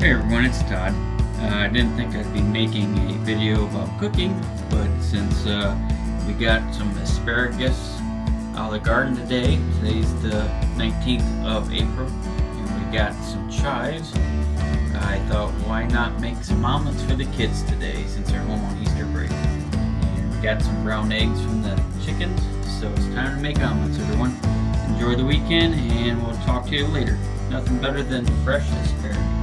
Hey everyone, it's Todd. I didn't think I'd be making a video about cooking, but since we got some asparagus out of the garden today, today's the 19th of April, and we got some chives, I thought why not make some omelets for the kids today since they're home on Easter break. And we got some brown eggs from the chickens, so it's time to make omelets, everyone. Enjoy the weekend, and we'll talk to you later. Nothing better than fresh asparagus.